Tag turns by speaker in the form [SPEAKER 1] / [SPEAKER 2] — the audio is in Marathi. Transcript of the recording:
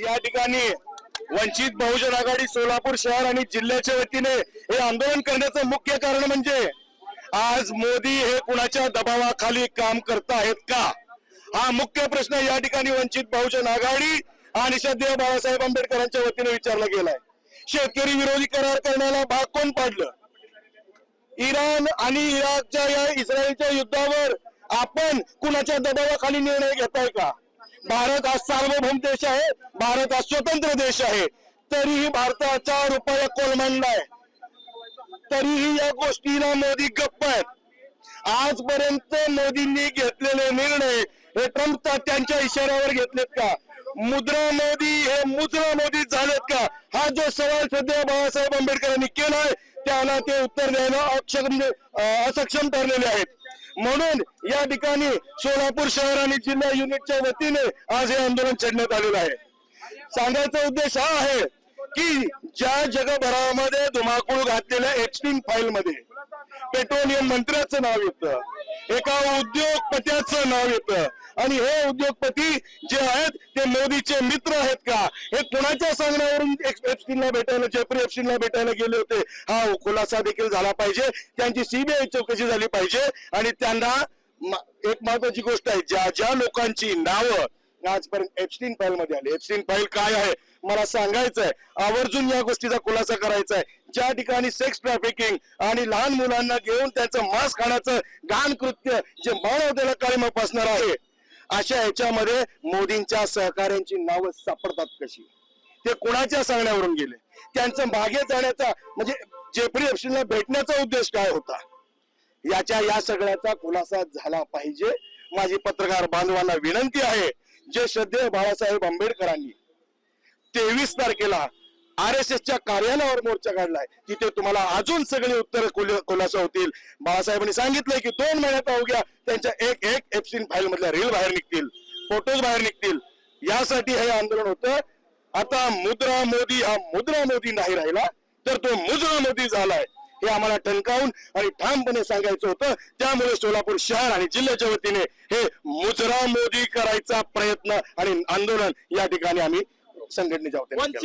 [SPEAKER 1] आज या ठिकाणी वंचित बहुजन आघाडी सोलापूर शहर आणि जिल्ह्याच्या वतीने हे आंदोलन करण्याचं मुख्य कारण म्हणजे आज मोदी हे कुणाच्या दबावाखाली काम करत आहेत का, हा मुख्य प्रश्न या ठिकाणी वंचित बहुजन आघाडी आणि श्रद्धेय बाळासाहेब आंबेडकरांच्या वतीने विचारला गेलाय। शेतकरी विरोधी करार करण्याला भाग कोण पाडलं? इराण आणि इराकच्या या इस्रायलच्या युद्धावर आपण कुणाच्या दबावाखाली निर्णय घेताय का? भारत हा सार्वभौम देश आहे, भारत हा स्वतंत्र देश आहे, तरीही भारताचा रुपया कोलमडलाय, तरीही या गोष्टीला मोदी गप्प आहेत। आजपर्यंत मोदींनी घेतलेले निर्णय हे ट्रम्प त्यांच्या इशाऱ्यावर घेतलेत का? मुद्रा मोदी हे मुद्रा मोदी झालेत का? हा जो सवाल सध्या बाळासाहेब आंबेडकरांनी केलाय त्याला ते उत्तर द्यायला असक्षम ठरलेले आहेत। म्हणून या ठिकाणी सोलापूर शहर आणि जिल्हा युनिटच्या वतीने आज हे आंदोलन छेडण्यात आलेलं आहे। सांगायचा उद्देश हा आहे की ज्या जगभरामध्ये धुमाकूळ घातलेल्या एप्स्टीन फाईल मध्ये पेट्रोलियम मंत्र्याचं नाव येतं, एका उद्योगपत्याचं नाव येतं, आणि हे उद्योगपती जे आहेत ते मोदीचे मित्र आहेत का? हे कोणाच्या सांगण्यावरून एप्स्टीनला भेटायला, जेफ्री एप्स्टीनला भेटायला गेले होते, हा खुलासा देखील झाला पाहिजे। त्यांची सीबीआय चौकशी झाली पाहिजे आणि त्यांना एक महत्वाची गोष्ट आहे, ज्या ज्या लोकांची नावं आजपर्यंत एप्स्टीन फाईल मध्ये आली, एप्स्टीन फाईल काय आहे मला सांगायचंय, आवर्जून या गोष्टीचा खुलासा करायचा आहे। ज्या ठिकाणी सेक्स ट्रॅफिकिंग आणि लहान मुलांना घेऊन त्यांचं मांस खाण्याचं घाण कृत्य जे मानवतेला काळीमा फासणार आहे, अशा ह्याच्यामध्ये मोदींच्या सहकार्यांची नावं सापडतात कशी? ते कोणाच्या सांगण्यावरून गेले? त्यांचं मागे जाण्याचा म्हणजे जेफ्री एप्स्टीनला भेटण्याचा उद्देश काय होता? या सगळ्याचा खुलासा झाला पाहिजे। माझी पत्रकार बांधवांना विनंती आहे, जे श्रद्धेय बाळासाहेब आंबेडकरांनी 23 तारखेला RSSच्या कार्यालयावर मोर्चा काढलाय, तिथे तुम्हाला अजून सगळे उत्तर खुलासा होतील। बाळासाहेबांनी सांगितलंय की 2 महिन्यात अवघ्या त्यांच्या एक एप्स्टीन फाईल मधल्या रील बाहेर निघतील, फोटोज बाहेर निघतील, यासाठी हे आंदोलन होतं। आता मुद्रा मोदी हा मुद्रा मोदी नाही राहिला, तर तो मुजरा मोदी झालाय, हे आम्हाला ठणकावून आणि ठामपणे सांगायचं होतं। त्यामुळे सोलापूर शहर आणि जिल्ह्याच्या वतीने हे मुजरा मोदी करायचा प्रयत्न आणि आंदोलन या ठिकाणी आम्ही संघटनेच्या वतीने केलं।